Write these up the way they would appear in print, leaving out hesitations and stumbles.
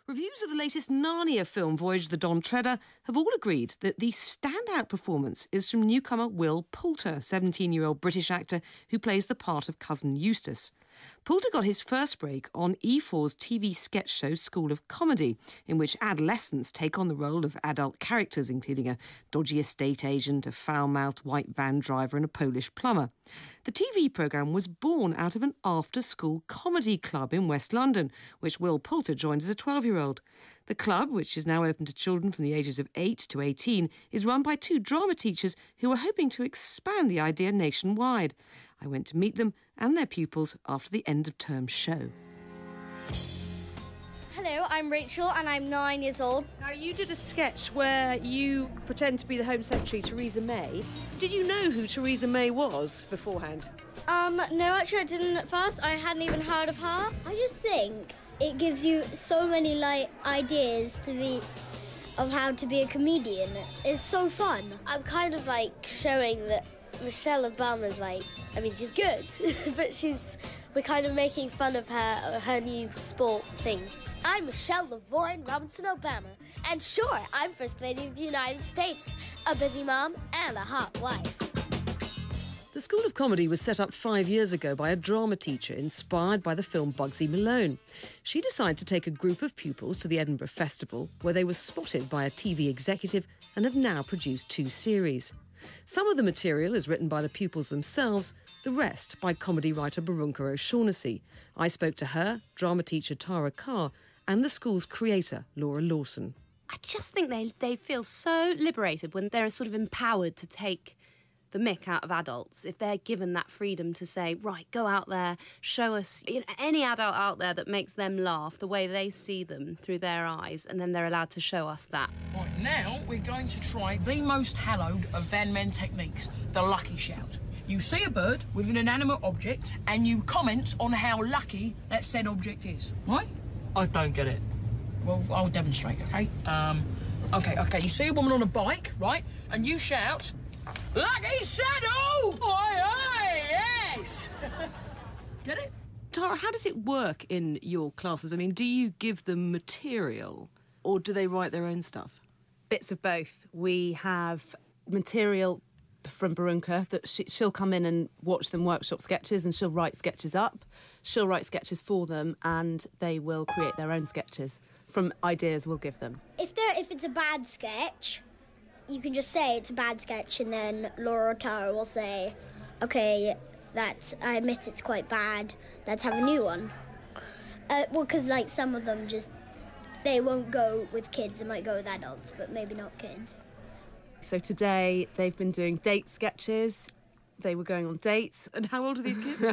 Reviews of the latest Narnia film, Voyage of the Dawn Treader, have all agreed that the standout performance is from newcomer Will Poulter, 17-year-old British actor who plays the part of Cousin Eustace. Poulter got his first break on E4's TV sketch show School of Comedy, in which adolescents take on the role of adult characters, including a dodgy estate agent, a foul-mouthed white van driver and a Polish plumber. The TV programme was born out of an after-school comedy club in West London, which Will Poulter joined as a 12-year-old. The club, which is now open to children from the ages of 8 to 18, is run by 2 drama teachers who are hoping to expand the idea nationwide. I went to meet them and their pupils after the end-of-term show. Hello, I'm Rachel and I'm 9 years old. Now, you did a sketch where you pretend to be the Home Secretary, Theresa May. Did you know who Theresa May was beforehand? No, actually I didn't at first. I hadn't even heard of her. I just think it gives you so many, ideas of how to be a comedian. It's so fun. I'm kind of, showing that Michelle Obama's, she's good, but we're kind of making fun of her new sport thing. I'm Michelle LaVoyne Robinson Obama, and sure, I'm First Lady of the United States, a busy mom and a hot wife. The School of Comedy was set up 5 years ago by a drama teacher inspired by the film Bugsy Malone. She decided to take a group of pupils to the Edinburgh Festival, where they were spotted by a TV executive and have now produced 2 series. Some of the material is written by the pupils themselves, the rest by comedy writer Barunka O'Shaughnessy. I spoke to her, drama teacher Tara Carr, and the school's creator, Laura Lawson. I just think they feel so liberated when they're sort of empowered to take the mick out of adults, if they're given that freedom to say, right, go out there, show us any adult out there that makes them laugh the way they see them through their eyes, and then they're allowed to show us that. Right, now we're going to try the most hallowed of Van Men techniques, the lucky shout. You see a bird with an inanimate object and you comment on how lucky that said object is, right? I don't get it. Well, I'll demonstrate, okay? Okay, you see a woman on a bike, right? And you shout, "Lucky saddle!" Oi, yes! Get it? Tara, how does it work in your classes? I mean, do you give them material or do they write their own stuff? Bits of both. We have material from Barunka that she'll come in and watch them workshop sketches, and she'll write sketches up. She'll write sketches for them and they will create their own sketches from ideas we'll give them. If it's a bad sketch, you can just say it's a bad sketch, and then Laura or Tara will say, okay, I admit it's quite bad, let's have a new one. Because some of them they won't go with kids, they might go with adults, but maybe not kids. So today they've been doing date sketches. They were going on dates. And how old are these kids? 8.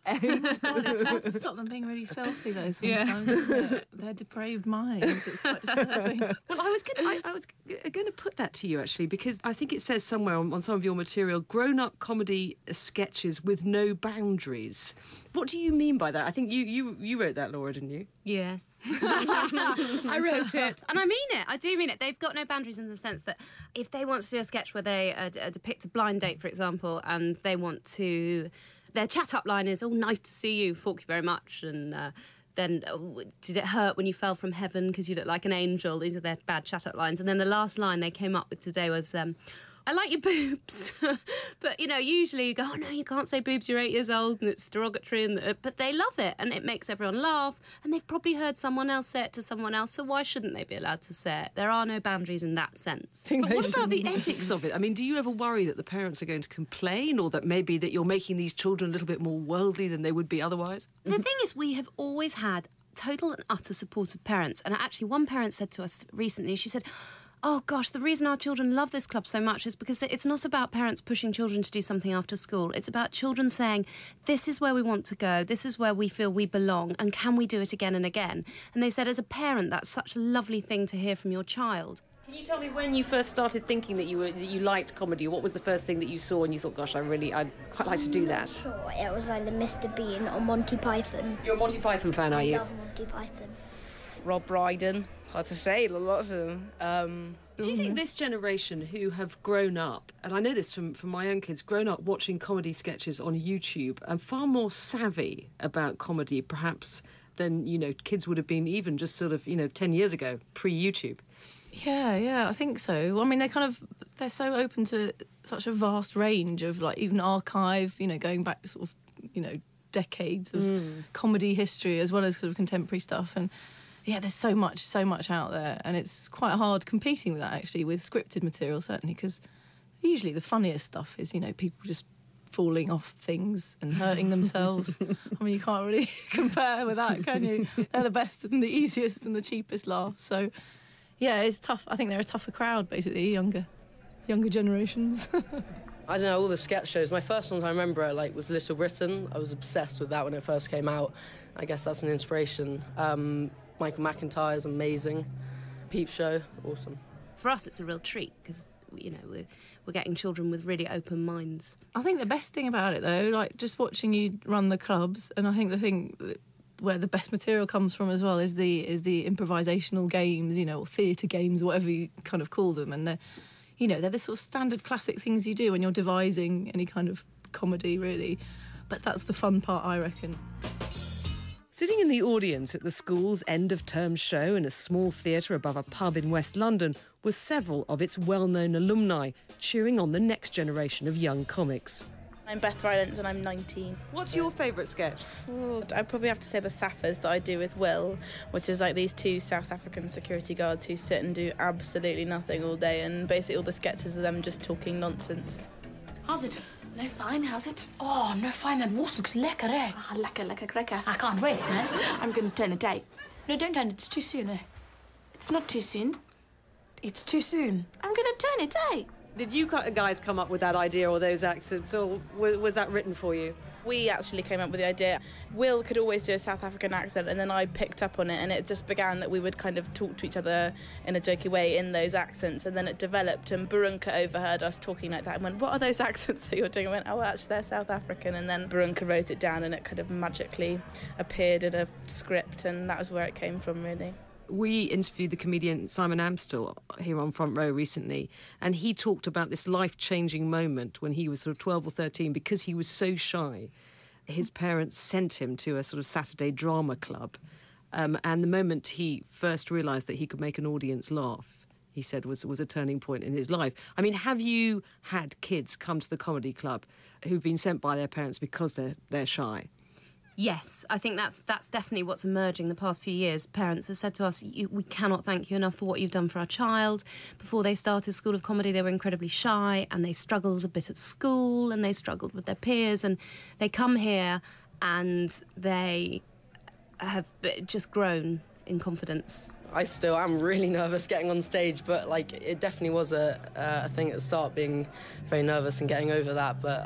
God, it's hard to stop them being really filthy, though, sometimes, isn't it? They're depraved minds. It's quite disturbing. Well, I was going to put that to you, actually, because I think it says somewhere on some of your material, grown-up comedy sketches with no boundaries. What do you mean by that? I think you wrote that, Laura, didn't you? Yes. I wrote it. And I mean it. I do mean it. They've got no boundaries in the sense that if they want to do a sketch where they depict a blind date, for example, and they want to... Their chat-up line is, "Oh, nice to see you, thank you very much," and then, "Did it hurt when you fell from heaven because you look like an angel?" These are their bad chat-up lines. And then the last line they came up with today was... "I like your boobs." But, usually you go, "Oh, no, you can't say boobs, you're 8 years old," and it's derogatory. But they love it, and it makes everyone laugh. And they've probably heard someone else say it to someone else, so why shouldn't they be allowed to say it? There are no boundaries in that sense. But what about the ethics of it? I mean, do you ever worry that the parents are going to complain, or that maybe that you're making these children a little bit more worldly than they would be otherwise? The thing is, we have always had total and utter supportive parents. And actually, one parent said to us recently, she said, "Oh, gosh, the reason our children love this club so much is because it's not about parents pushing children to do something after school. It's about children saying, this is where we want to go, this is where we feel we belong, and can we do it again and again?" And they said, as a parent, that's such a lovely thing to hear from your child. Can you tell me when you first started thinking that you liked comedy? What was the first thing that you saw and you thought, gosh, I'd quite like to do that? Sure, it was like the Mr. Bean or Monty Python. You're a Monty Python fan, are you? I love Monty Python. Rob Brydon, hard to say, lots of them. Do you think this generation who have grown up, and I know this from my own kids, grown up watching comedy sketches on YouTube and far more savvy about comedy perhaps than, you know, kids would have been even just sort of, you know, 10 years ago, pre-YouTube. Yeah, I think so. I mean, they're so open to such a vast range of, like, even archive, you know, going back sort of, you know, decades of comedy history as well as sort of contemporary stuff. And yeah, there's so much out there, and it's quite hard competing with that, actually, with scripted material, certainly, because usually the funniest stuff is, you know, people just falling off things and hurting themselves. I mean, you can't really compare with that, can you? They're the best and the easiest and the cheapest laughs. So yeah, it's tough. I think they're a tougher crowd, basically, younger generations. I don't know, all the sketch shows. My first ones I remember, like, was Little Britain. I was obsessed with that when it first came out. I guess that's an inspiration. Michael McIntyre is amazing. Peep Show, awesome. For us, it's a real treat because, you know, we're getting children with really open minds. I think the best thing about it, though, like, just watching you run the clubs, and I think the thing where the best material comes from as well is the improvisational games, you know, or theatre games, whatever you kind of call them, and they're the sort of standard classic things you do when you're devising any kind of comedy, really. But that's the fun part, I reckon. Sitting in the audience at the school's end-of-term show in a small theatre above a pub in West London were several of its well-known alumni, cheering on the next generation of young comics. I'm Beth Rylance and I'm 19. What's your favourite sketch? I'd probably have to say the Saffers that I do with Will, which is like these two South African security guards who sit and do absolutely nothing all day, and basically all the sketches of them just talking nonsense. How's it? No fine, how's it? Oh, no fine, that wurst looks lekker, eh? Ah, lekker, cracker. I can't wait, man. I'm going to turn it 8. No, don't turn it, it's too soon, eh? It's not too soon. It's too soon. I'm going to turn it 8. Did you guys come up with that idea or those accents, or was that written for you? We actually came up with the idea. Will could always do a South African accent, and then I picked up on it, and it just began that we would kind of talk to each other in a jokey way in those accents, and then it developed, and Barunka overheard us talking like that and went, "What are those accents that you're doing?" I went, "Oh, actually, they're South African," and then Barunka wrote it down, and it kind of magically appeared in a script, and that was where it came from, really. We interviewed the comedian Simon Amstel here on Front Row recently, and he talked about this life-changing moment when he was sort of 12 or 13. Because he was so shy, his parents sent him to a sort of Saturday drama club, and the moment he first realised that he could make an audience laugh, he said, was a turning point in his life. I mean, have you had kids come to the comedy club who've been sent by their parents because they're shy? Yes, I think that's definitely what's emerging the past few years. Parents have said to us, we cannot thank you enough for what you've done for our child. Before they started School of Comedy, they were incredibly shy and they struggled a bit at school and they struggled with their peers, and they come here and they have just grown in confidence. I still am really nervous getting on stage, but, like, it definitely was a thing at the start, being very nervous and getting over that, but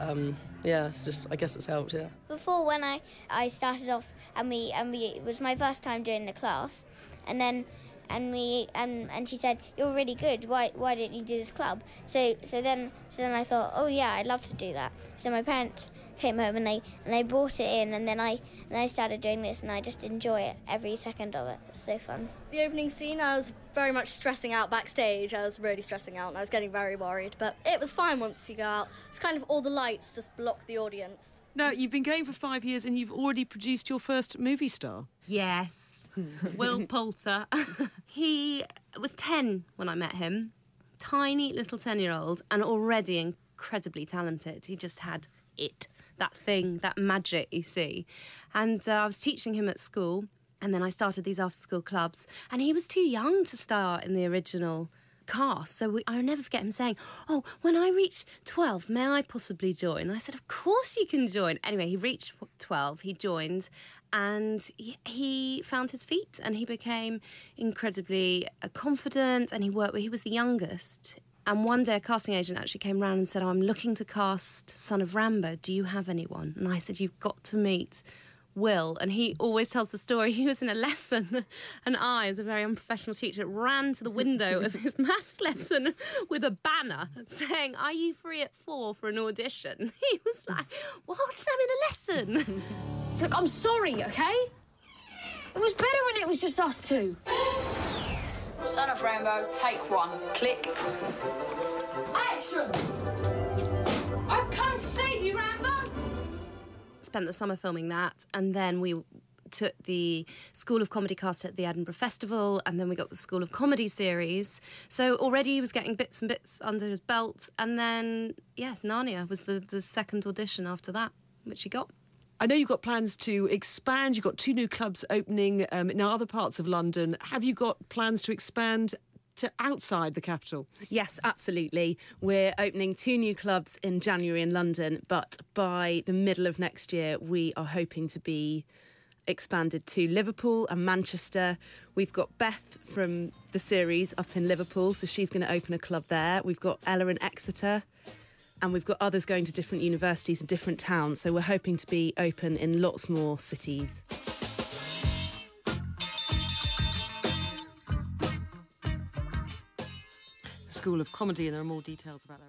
yeah, it's just, I guess it's helped, yeah. Before, when I started off and it was my first time doing the class, and then and she said, "You're really good. Why don't you do this club?" So then I thought, oh yeah, I'd love to do that. So my parents came home and they brought it in, and then I started doing this, and I just enjoy it, every second of it. It's so fun. The opening scene, I was very much stressing out backstage. I was really stressing out and I was getting very worried, but it was fine once you go out. It's kind of all the lights just block the audience. Now, you've been going for 5 years and you've already produced your first movie star. Yes, Will Poulter. He was 10 when I met him, tiny little 10-year-old, and already incredibly talented. He just had it, that thing, that magic you see. And I was teaching him at school, and then I started these after-school clubs, and he was too young to star in the original cast. So I'll never forget him saying, "Oh, when I reach 12, may I possibly join?" And I said, "Of course you can join." Anyway, he reached 12, he joined, and he found his feet, and he became incredibly confident, and he was the youngest. And one day a casting agent actually came round and said, "Oh, I'm looking to cast Son of Rambo. Do you have anyone?" And I said, "You've got to meet Will." And he always tells the story. He was in a lesson, and I, as a very unprofessional teacher, ran to the window of his maths lesson with a banner saying, "Are you free at 4 for an audition?" He was like, "Why would I'm in a lesson?" Look, I'm sorry, okay? It was better when it was just us two. Son of Rambo, take 1. Click. Action! I've come to save you, Rambo! Spent the summer filming that, and then we took the School of Comedy cast at the Edinburgh Festival, and then we got the School of Comedy series. So already he was getting bits and bits under his belt. And then, yes, Narnia was the second audition after that, which he got. I know you've got plans to expand. You've got 2 new clubs opening in other parts of London. Have you got plans to expand to outside the capital? Yes, absolutely. We're opening 2 new clubs in January in London, but by the middle of next year, we are hoping to be expanded to Liverpool and Manchester. We've got Beth from the series up in Liverpool, so she's going to open a club there. We've got Ella in Exeter, and we've got others going to different universities and different towns, so we're hoping to be open in lots more cities. School of Comedy, and there are more details about that.